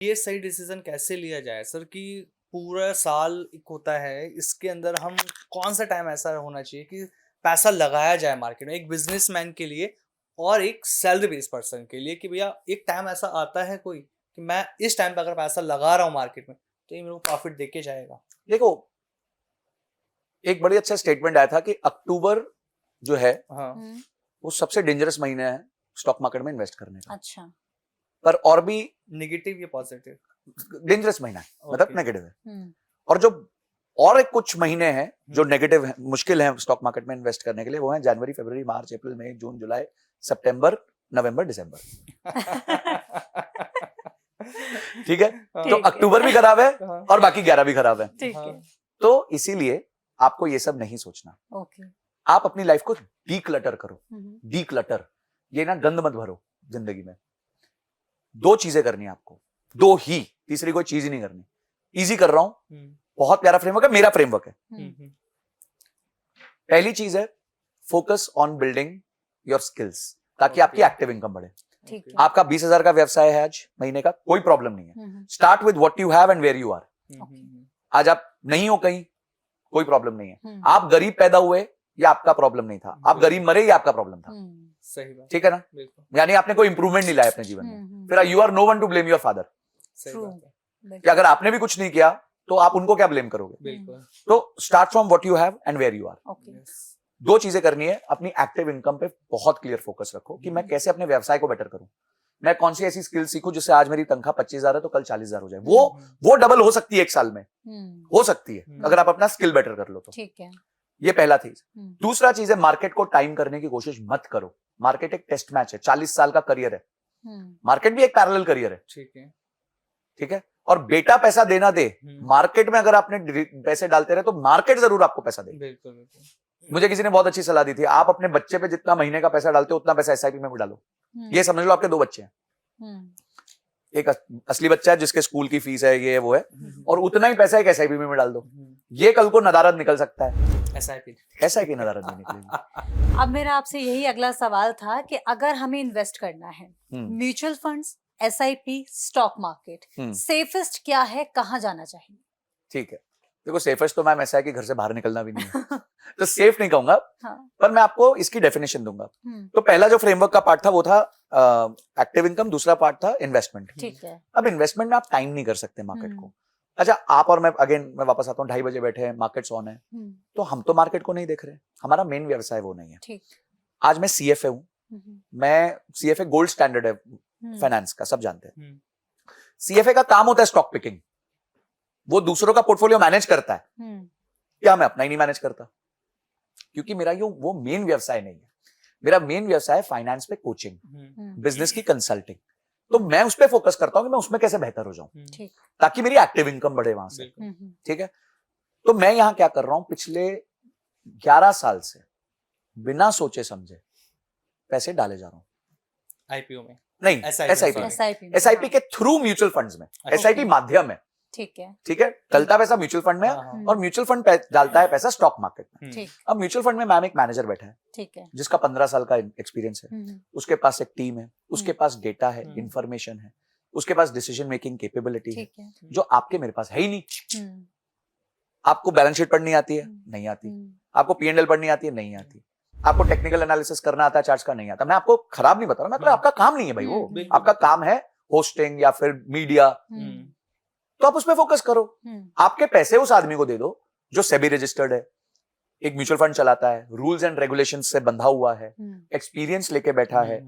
ये सही डिसीजन कैसे लिया जाए सर कि पूरा साल एक होता है, इसके अंदर हम कौन सा टाइम ऐसा होना चाहिए कि पैसा लगाया जाए मार्केट में एक बिजनेसमैन के लिए और एक सैलरी बेस्ड पर्सन के लिए कि भैया एक टाइम ऐसा आता है कोई कि मैं इस टाइम पे अगर पैसा लगा रहा हूँ मार्केट में तो ये मेरे को प्रॉफिट देके जाएगा। देखो, एक बड़ी अच्छा स्टेटमेंट आया था कि अक्टूबर जो है हाँ वो सबसे डेंजरस महीना है स्टॉक मार्केट में इन्वेस्ट करने का। अच्छा। पर और भी नेगेटिव या पॉजिटिव? डेंजरस महीना है, मतलब Okay. नेगेटिव है। और जो और एक कुछ महीने हैं जो नेगेटिव है, मुश्किल है स्टॉक मार्केट में इन्वेस्ट करने के लिए, वो है जनवरी, फरवरी, मार्च, अप्रैल, मई, जून, जुलाई, सितंबर, नवंबर, दिसंबर। ठीक है, तो अक्टूबर भी खराब है और बाकी 11 भी खराब है। ठीक है। तो इसीलिए आपको ये सब नहीं सोचना। ओके। आप अपनी लाइफ को डीक्लटर करो। डीक्लटर, ये ना गंद मत भरो जिंदगी में। दो चीजें करनी है आपको, दो ही, तीसरी कोई चीज ही नहीं करनी। इजी कर रहा हूं, बहुत प्यारा फ्रेमवर्क है, मेरा फ्रेमवर्क है। पहली चीज है focus on building your skills, ताकि आपकी एक्टिव इनकम बढ़े। ठीक है। आपका 20,000 का व्यवसाय है आज महीने का, कोई प्रॉब्लम नहीं है। Start with what you have and where you are. आज आप नहीं हो कहीं, कोई प्रॉब्लम नहीं है। आप गरीब पैदा हुए, ये आपका प्रॉब्लम नहीं था। आप गरीब मरे, ये आपका प्रॉब्लम था। सही बात, ठीक है ना? यानी आपने कोई इंप्रूवमेंट नहीं लाया अपने जीवन में। फिर you are no one to blame your father. सही बात है। कि अगर आपने भी कुछ नहीं किया तो आप उनको क्या ब्लेम करोगे? बिल्कुल। तो start from what you have and where you are. Okay. दो चीजें करनी है, अपनी एक्टिव इनकम पे बहुत क्लियर फोकस रखो कि मैं कैसे अपने व्यवसाय को बेटर करूं। मैं कौन सी ऐसी स्किल सीखूं जिससे आज मेरी तंखा 25,000 है तो कल 40,000 हो जाए। वो डबल हो सकती है एक साल में, हो सकती है अगर आप अपना स्किल बेटर कर लो तो। ठीक है। ये पहला चीज। दूसरा चीज है, मार्केट को टाइम करने की कोशिश मत करो। मार्केट एक टेस्ट मैच है, 40 साल का करियर है। मार्केट भी एक पैरेलल करियर है। ठीक है, ठीक है। और बेटा पैसा देना दे, मार्केट में अगर आपने पैसे डालते रहे तो मार्केट जरूर आपको पैसा दे। बिल्कुल बिल्कुल। मुझे किसी ने बहुत अच्छी सलाह दी थी, आप अपने बच्चे पे जितना महीने का पैसा डालते हो उतना पैसा एसआईपी में भी डालो। ये समझ लो आपके दो बच्चे हैं, एक असली बच्चा है जिसके स्कूल की फीस है, ये वो है, और उतना ही पैसा एक एसआईपी में डाल दो। ये कल को नदारद निकल सकता है, एसआईपी नदारद नहीं निकलेगी। अब मेरा आपसे यही अगला सवाल था कि अगर हमें इन्वेस्ट करना है, mutual funds, SIP, stock market, safest क्या है, कहाँ जाना चाहिए? ठीक है, देखो सेफेस्ट तो मैम ऐसा है कि घर से बाहर निकलना भी नहीं है। तो सेफ नहीं कहूंगा, पर मैं आपको इसकी डेफिनेशन दूंगा। तो पहला जो फ्रेमवर्क का पार्ट था वो था एक्टिव इनकम, दूसरा पार्ट था इन्वेस्टमेंट। ठीक है। अब इन्वेस्टमेंट में आप टाइम नहीं कर सकते मार्केट को। अच्छा, आप और मैं मैं वापस आता हूँ, 2:30 बजे बैठे हैं, मार्केट्स ऑन है, तो हम तो मार्केट को नहीं देख रहे, हमारा मेन व्यवसाय वो नहीं है। ठीक। आज मैं सीएफए हूँ, मैं सीएफए गोल्ड स्टैंडर्ड है फाइनेंस का, सब जानते हैं। सीएफए का काम होता है स्टॉक पिकिंग, वो दूसरों का पोर्टफोलियो मैनेज करता है। क्या मैं अपना ही नहीं मैनेज करता? क्योंकि मेरा वो मेन व्यवसाय नहीं है। मेरा मेन व्यवसाय फाइनेंस पे कोचिंग, बिजनेस की कंसल्टिंग। तो मैं उस पर फोकस करता हूं कि मैं उसमें कैसे बेहतर हो जाऊं, ताकि मेरी एक्टिव इनकम बढ़े वहां से। ठीक है, तो मैं यहां क्या कर रहा हूं, पिछले 11 साल से बिना सोचे समझे पैसे डाले जा रहा हूं। आईपीओ में नहीं, एसआईपी के थ्रू म्यूचुअल फंड्स में, एसआईपी माध्यम है। ठीक है। ठीक है, डलता पैसा म्यूचुअल फंड में है और म्यूचुअल फंड डालता है पैसा स्टॉक मार्केट में। अब म्यूचुअल फंड में मैम एक मैनेजर बैठा है, ठीक है, जिसका 15 साल का एक्सपीरियंस है, उसके पास एक टीम है, उसके पास डेटा है, इंफॉर्मेशन है, उसके पास डिसीजन मेकिंग कैपेबिलिटी है, जो आपके मेरे पास है ही नहीं। आपको बैलेंस शीट पढ़नी आती है? नहीं आती। आपको P&L पढ़नी आती है? नहीं आती। आपको टेक्निकल एनालिसिस करना आता है चार्ट्स का? नहीं आता। मैं आपको खराब नहीं बता रहा, मैं आपका काम नहीं है भाई, वो आपका काम है होस्टिंग या फिर मीडिया, तो आप उस पर फोकस करो। आपके पैसे उस आदमी को दे दो जो सेबी रजिस्टर्ड है, एक म्यूचुअल फंड चलाता है, रूल्स एंड रेगुलेशंस से बंधा हुआ है, एक्सपीरियंस लेके बैठा है,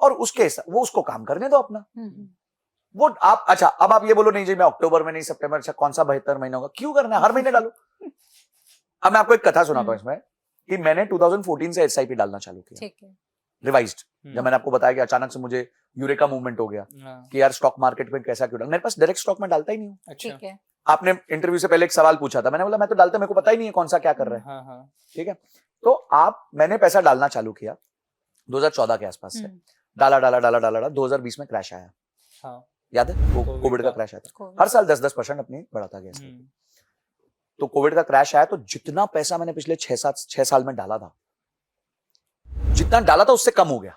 और वो उसको काम करने दो अपना। वो आप, अच्छा अब आप ये बोलो नहीं जी मैं अक्टूबर में नहीं, सितंबर, अच्छा कौन सा बेहतर महीना होगा? क्यों करना है, हर महीने डालो। अब मैं आपको एक कथा सुनाता हूं इसमें, कि मैंने 2014 से एसआईपी डालना चालू किया। ठीक है। रिवाइज्ड, जब मैंने आपको बताया कि अचानक से मुझे यूरेका मूवमेंट हो गया कि यार स्टॉक मार्केट में कैसा क्यों डाल, मेरे पास डायरेक्ट स्टॉक में डालता ही नहीं हूँ। ठीक है। आपने इंटरव्यू से पहले एक सवाल पूछा था, मैंने बोला मैं तो डालता, मेरे को पता ही नहीं है कौन सा क्या कर रहा है। ठीक है, तो मैंने पैसा डालना चालू किया 2014 के आसपास से, डाला 2020 में क्रैश आया। याद है, वो कोविड का क्रैश आया था। हर साल 10% अपनी बढ़ाता गया। तो कोविड का क्रैश आया तो जितना पैसा मैंने पिछले 6 साल में डाला था, जितना डाला था उससे कम हो गया।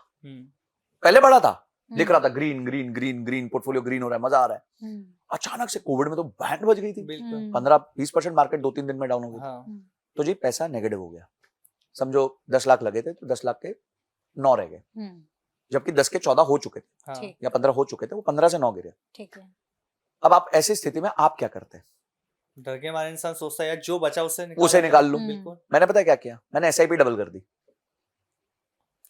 पहले बढ़ा था, दिख रहा था green green green green, portfolio green हो रहा है, मजा आ रहा है। अचानक से कोविड में तो बैंड बज गई थी, 15-20% मार्केट 2-3 दिन में डाउन हो गई। तो जी पैसा नेगेटिव हो गया। समझो 10 लाख लगे थे तो 10 लाख के 9 रह गए, जबकि 10 के 14 हो चुके थे या 15 हो चुके थे, वो 15 से 9 गिरे। ठीक है। अब आप ऐसी स्थिति में आप क्या करते हैं? डर के मारे इंसान सोचता है यार जो बचा उसे निकाल लूं। बिल्कुल। मैंने पता है क्या किया? मैंने एसआईपी डबल कर दी।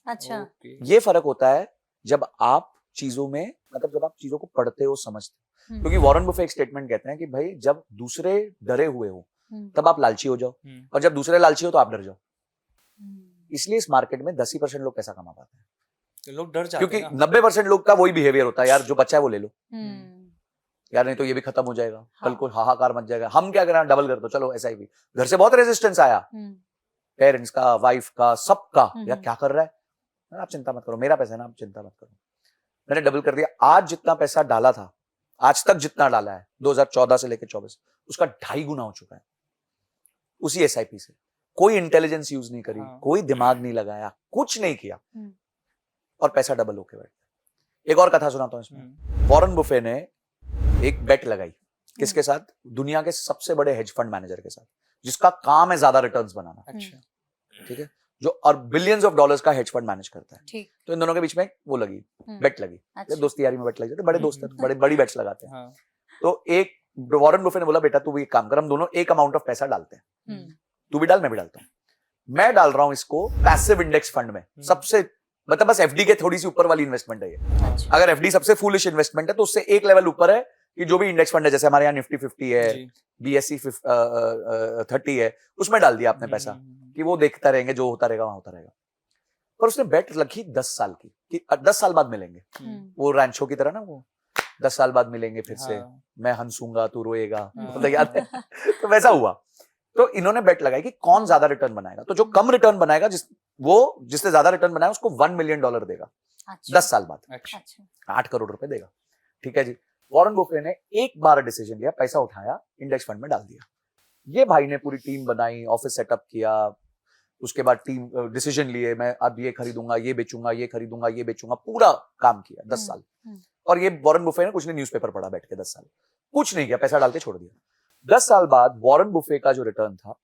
अच्छा। ये फर्क होता है जब आप चीजों में, मतलब जब आप चीजों को पढ़ते हो, समझते हो। क्योंकि वॉरेन बफे एक स्टेटमेंट कहते हैं कि भाई जब दूसरे डरे हुए हो तब आप लालची हो जाओ, और जब दूसरे लालची हो तो आप डर जाओ। इसलिए इस मार्केट में 10% लोग पैसा कमा पाते हैं, लोग डर जाते हैं। क्योंकि 90% लोग का वही बिहेवियर होता है, यार जो बचा है वो ले लो, यार नहीं तो ये भी खत्म हो जाएगा, कल को हाहाकार मच जाएगा, हम क्या करें, डबल कर दो, चलो एसआईपी। घर से बहुत रेजिस्टेंस आया, पेरेंट्स का, वाइफ का, सबका, यार क्या कर रहा है, आप चिंता मत करो, मेरा पैसा है ना, आप चिंता मत करो। मैंने डबल कर दिया। आज जितना पैसा डाला था, आज तक जितना डाला है 2014 से लेकर 24, उसका 2.5 गुना हो चुका है उसी एसआईपी से। कोई इंटेलिजेंस यूज नहीं करी, कोई दिमाग नहीं लगाया, कुछ नहीं किया, और पैसा डबल होके बैठ गया। एक और कथा सुनाता हूं इसमें। वॉरेन बफे ने एक बेट लगाई, किसके साथ? दुनिया के सबसे बड़े हेज फंड मैनेजर के साथ, जिसका काम है ज्यादा रिटर्न्स बनाना। अच्छा। ठीक है, जो और बिलियंस ऑफ डॉलर्स का हेज फंड मैनेज करता है। ठीक। तो इन दोनों के बीच में वो लगी, बेट लगी। अच्छा। दोस्ती यारी में बेट लग जाते, बड़े दोस्त बड़े बड़ी बेट्स लगाते हैं। हाँ। तो एक वॉरेन बफे ने बोला, बेटा तू भी एक काम कर, हम दोनों एक अमाउंट ऑफ पैसा डालते हैं, तू भी डाल मैं भी डालता हूं। मैं डाल रहा हूं इसको पैसिव इंडेक्स फंड में, सबसे मतलब बस एफडी के थोड़ी सी ऊपर वाली इन्वेस्टमेंट है ये। अच्छा। अगर एफडी सबसे फूलिश इन्वेस्टमेंट है तो उससे एक लेवल ऊपर है कि जो भी इंडेक्स फंड है, जैसे हमारे यहाँ निफ्टी 50 है, बीएससी 30 है, उसमें डाल दिया आपने पैसा कि वो देखता रहेंगे, जो होता रहेगा वहां होता रहेगा। पर उसने बेट रखी 10 साल की कि 10 साल बाद मिलेंगे, वो रैंचो की तरह ना, वो 10 साल बाद मिलेंगे फिर से, मैं हंसूंगा तू रोएगा, मतलब याद है। तो वैसा हुआ। तो इन्होंने बेट लगाई कि कौन ज्यादा रिटर्न बनाएगा, तो जो कम रिटर्न बनाएगा, जिसने ज्यादा रिटर्न बनाया उसको $1 मिलियन देगा। अच्छा। 10 साल बाद। अच्छा। 8 करोड़ रुपए देगा। ठीक है जी। वॉरेन बफे ने एक बार डिसीजन लिया, पैसा उठाया, इंडेक्स फंड में डाल दिया। ये भाई ने पूरी टीम बनाई, ऑफिस सेटअप किया, उसके बाद टीम डिसीजन लिए, मैं अब ये खरीदूंगा, ये बेचूंगा, ये खरीदूंगा, ये बेचूंगा, पूरा काम किया 10 साल। और ये वॉरेन बफे ने कुछ नहीं, न्यूज़पेपर पढ़ा बैठ के 10 साल, कुछ नहीं किया, पैसा डाल के छोड़ दिया। 10 साल बाद वॉरेन बफे का जो रिटर्न था,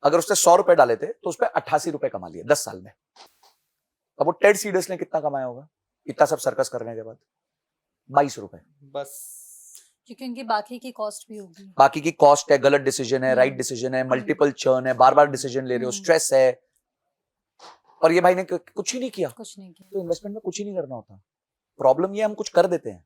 अगर उसने 100 रुपए डाले थे तो उस पर 88 रुपए कमा लिए 10 साल में। अब वो टेड सीडर्स ने कितना कमाया होगा इतना सब सर्कस करने के बाद? 22 रुपए बस। क्योंकि उनकी बाकी की कॉस्ट भी होगी, बाकी की कॉस्ट है, गलत डिसीजन है, राइट डिसीजन है, मल्टीपल चर्न है, बार बार डिसीजन ले रहे हो, स्ट्रेस है, और ये भाई ने कुछ ही नहीं किया। कुछ नहीं किया। तो इन्वेस्टमेंट में कुछ ही नहीं करना होता। प्रॉब्लम ये हम कुछ कर देते हैं।